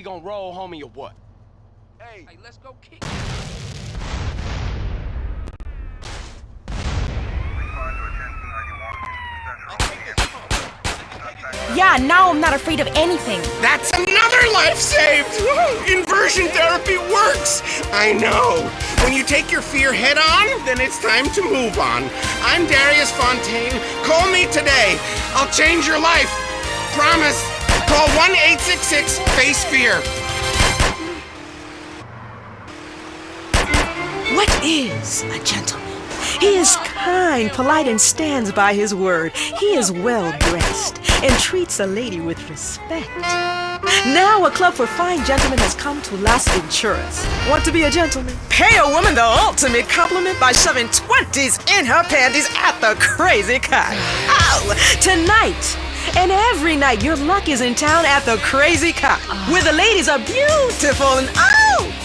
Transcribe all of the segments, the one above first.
We gonna roll, homie, or what? Hey, let's go kick. Yeah, now I'm not afraid of anything. That's another life saved! Inversion therapy works! I know. When you take your fear head on, then it's time to move on. I'm Darius Fontaine. Call me today. I'll change your life. Promise. Call 1-866-FACE-FEAR. What is a gentleman? He is kind, polite, and stands by his word. He is well-dressed and treats a lady with respect. Now a club for fine gentlemen has come to Las Venturas. Want to be a gentleman? Pay a woman the ultimate compliment by shoving 20s in her panties at the Crazy Cut. Oh, tonight and every night your luck is in town at the Crazy Cut, where the ladies are beautiful and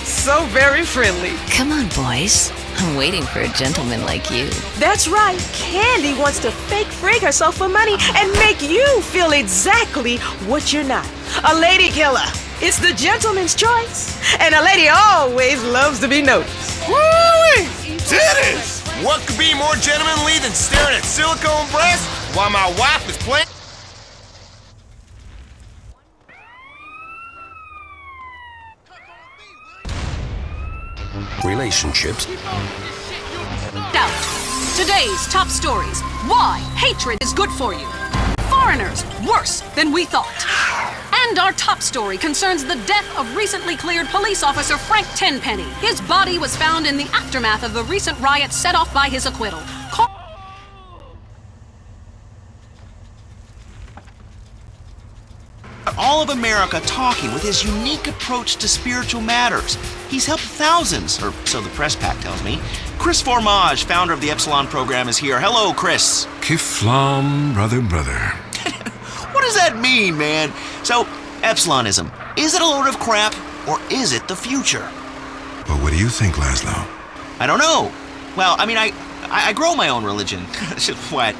so very friendly. Come on, boys. I'm waiting for a gentleman like you. That's right. Candy wants to fake freak herself for money and make you feel exactly what you're not. A lady killer. It's the gentleman's choice. And a lady always loves to be noticed. Woo-wee! Titties! What could be more gentlemanly than staring at silicone breasts while my wife is playing? Relationships. Out. Today's top stories. Why hatred is good for you. Foreigners worse than we thought. And our top story concerns the death of recently cleared police officer Frank Tenpenny. His body was found in the aftermath of the recent riot set off by his acquittal. All of America talking with his unique approach to spiritual matters. He's helped thousands, or so the press pack tells me. Chris Formage, founder of the Epsilon program, is here. Hello, Chris. Kiflam, brother. What does that mean, man? So, Epsilonism, is it a load of crap, or is it the future? Well, what do you think, Laszlo? I don't know. Well, I mean, I grow my own religion. What?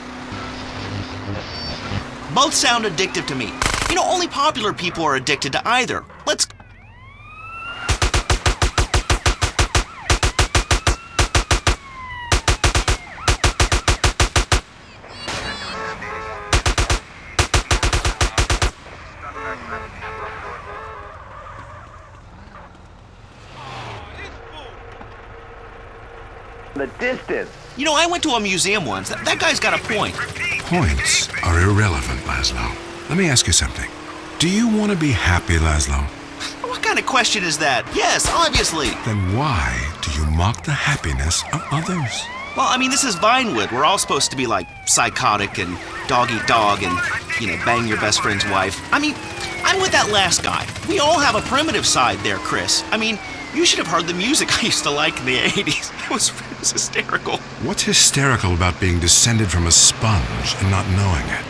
Both sound addictive to me. You know, only popular people are addicted to either. Let's... The distance. You know, I went to a museum once. That guy's got a point. Points are irrelevant, Laszlo. Let me ask you something. Do you want to be happy, Laszlo? What kind of question is that? Yes, obviously. Then why do you mock the happiness of others? Well, I mean, this is Vinewood. We're all supposed to be like psychotic and dog eat dog and, you know, bang your best friend's wife. I mean, I'm with that last guy. We all have a primitive side there, Chris. I mean, you should have heard the music I used to like in the 80s. It was hysterical. What's hysterical about being descended from a sponge and not knowing it?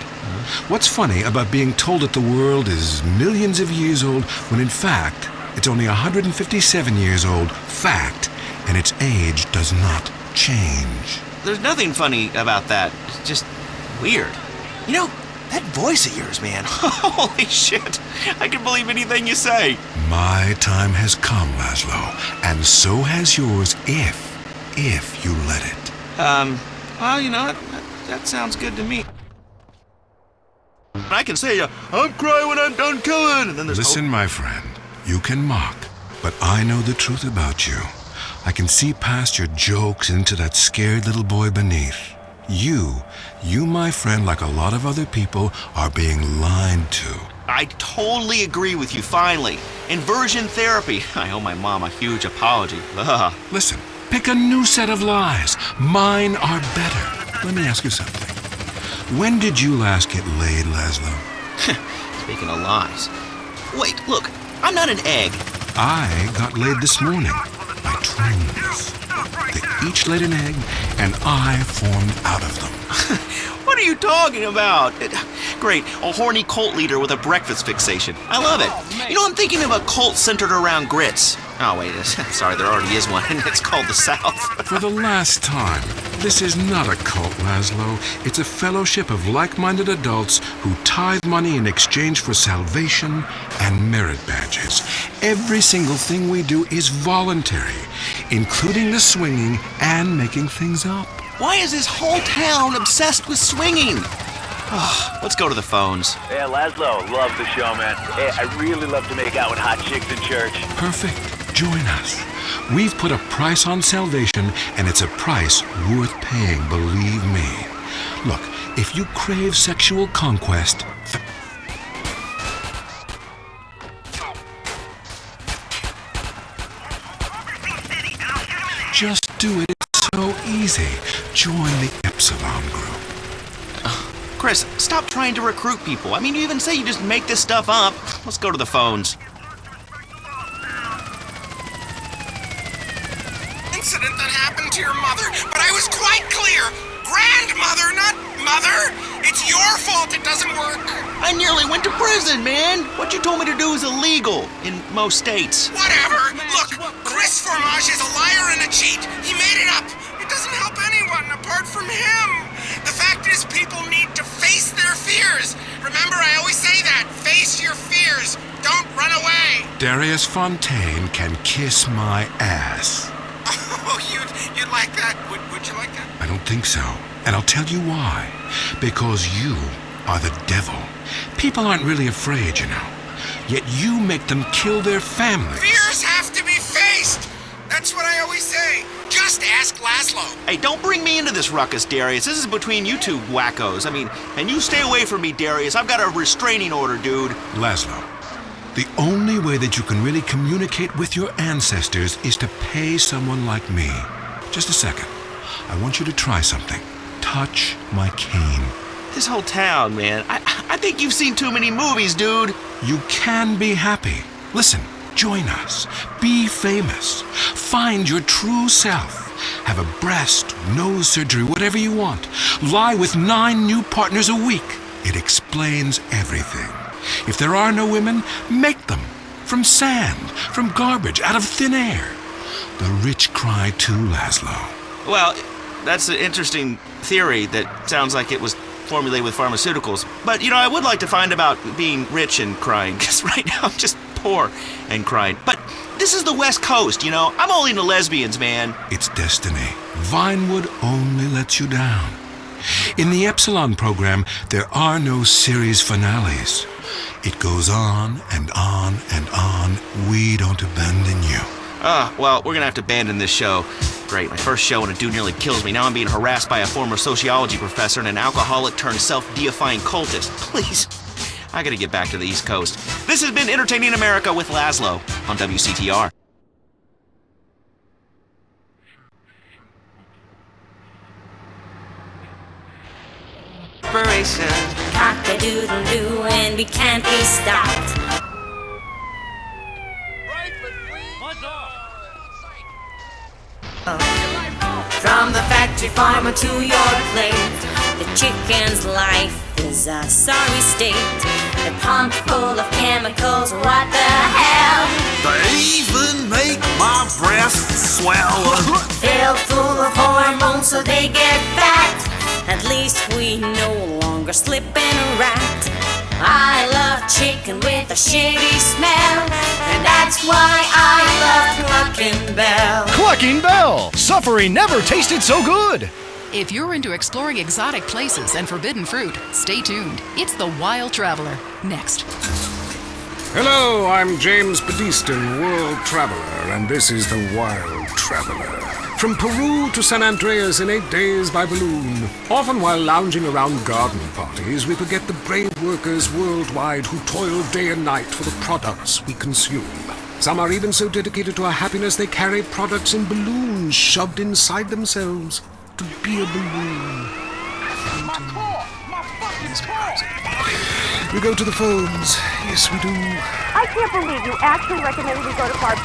What's funny about being told that the world is millions of years old when in fact it's only 157 years old, fact, and its age does not change? There's nothing funny about that. It's just weird. You know, that voice of yours, man. Holy shit. I can believe anything you say. My time has come, Laszlo, and so has yours if you let it. Well, you know, that sounds good to me. I can say, I'm crying when I'm done killing, and then there's... Listen, my friend, you can mock, but I know the truth about you. I can see past your jokes into that scared little boy beneath. You, my friend, like a lot of other people, are being lied to. I totally agree with you, finally. Inversion therapy. I owe my mom a huge apology. Ugh. Listen, pick a new set of lies. Mine are better. Let me ask you something. When did you last get laid, Laszlo? Speaking of lies. Wait, look, I'm not an egg. I got laid this morning by twins. They each laid an egg, and I formed out of them. What are you talking about? Great, a horny cult leader with a breakfast fixation. I love it. You know, I'm thinking of a cult centered around grits. Oh, wait, sorry, there already is one, and it's called the South. For the last time, this is not a cult, Laszlo. It's a fellowship of like-minded adults who tithe money in exchange for salvation and merit badges. Every single thing we do is voluntary, including the swinging and making things up. Why is this whole town obsessed with swinging? Let's go to the phones. Yeah, Laszlo, love the show, man. Hey, I really love to make out with hot chicks in church. Perfect. Join us. We've put a price on salvation, and it's a price worth paying, believe me. Look, if you crave sexual conquest, just do it. It's so easy. Join the Epsilon group. Chris, stop trying to recruit people. I mean, you even say you just make this stuff up. Let's go to the phones. Incident that happened to your mother, but I was quite clear. Grandmother, not mother. It's your fault it doesn't work. I nearly went to prison, man. What you told me to do is illegal in most states. Whatever. Look, Chris Formage is a liar and a cheat. He made it up. It doesn't help anyone apart from him. The fact is, people need to face their fears. Remember, I always say that. Face your fears. Don't run away. Darius Fontaine can kiss my ass. Oh, you'd like that? Would you like that? I don't think so. And I'll tell you why. Because you are the devil. People aren't really afraid, you know. Yet you make them kill their families. Fears have to be faced. That's what I always say. Just ask Laszlo. Hey, don't bring me into this ruckus, Darius. This is between you two wackos. I mean, and you stay away from me, Darius. I've got a restraining order, dude. Laszlo, the only way that you can really communicate with your ancestors is to pay someone like me. Just a second. I want you to try something. Touch my cane. This whole town, man. I think you've seen too many movies, dude. You can be happy. Listen, join us. Be famous. Find your true self. Have a breast, nose surgery, whatever you want. Lie with 9 new partners a week. It explains everything. If there are no women, make them. From sand, from garbage, out of thin air. The rich cry too, Laszlo. Well, that's an interesting theory that sounds like it was formulated with pharmaceuticals. But, you know, I would like to find about being rich and crying, because right now I'm just poor and crying. But this is the West Coast, you know? I'm only into lesbians, man. It's destiny. Vinewood only lets you down. In the Epsilon program, there are no series finales. It goes on and on and on. We don't abandon you. Well, we're gonna have to abandon this show. Great, my first show and a dude nearly kills me. Now I'm being harassed by a former sociology professor and an alcoholic turned self-deifying cultist. Please, I gotta get back to the East Coast. This has been Entertaining America with Laszlo on WCTR. Cock-a-doodle-doo, and we can't be stopped. From the factory farmer to your plate, the chicken's life is a sorry state. They're pumped full of chemicals, what the hell? They even make my breasts swell. Filled full of hormones so they get fat. At least we no longer slip in a rat. I love chicken with a shitty smell, and that's why I love Cluckin' Bell. Clucking Bell! Suffering never tasted so good! If you're into exploring exotic places and forbidden fruit, stay tuned. It's The Wild Traveler. Next. Hello, I'm James Badiston, World Traveler, and this is The Wild Traveler. From Peru to San Andreas in 8 days by balloon. Often while lounging around garden parties, we forget the brave workers worldwide who toil day and night for the products we consume. Some are even so dedicated to our happiness they carry products in balloons shoved inside themselves to be a balloon. We go to the phones. Yes, we do. I can't believe you actually recommended we go to Barb.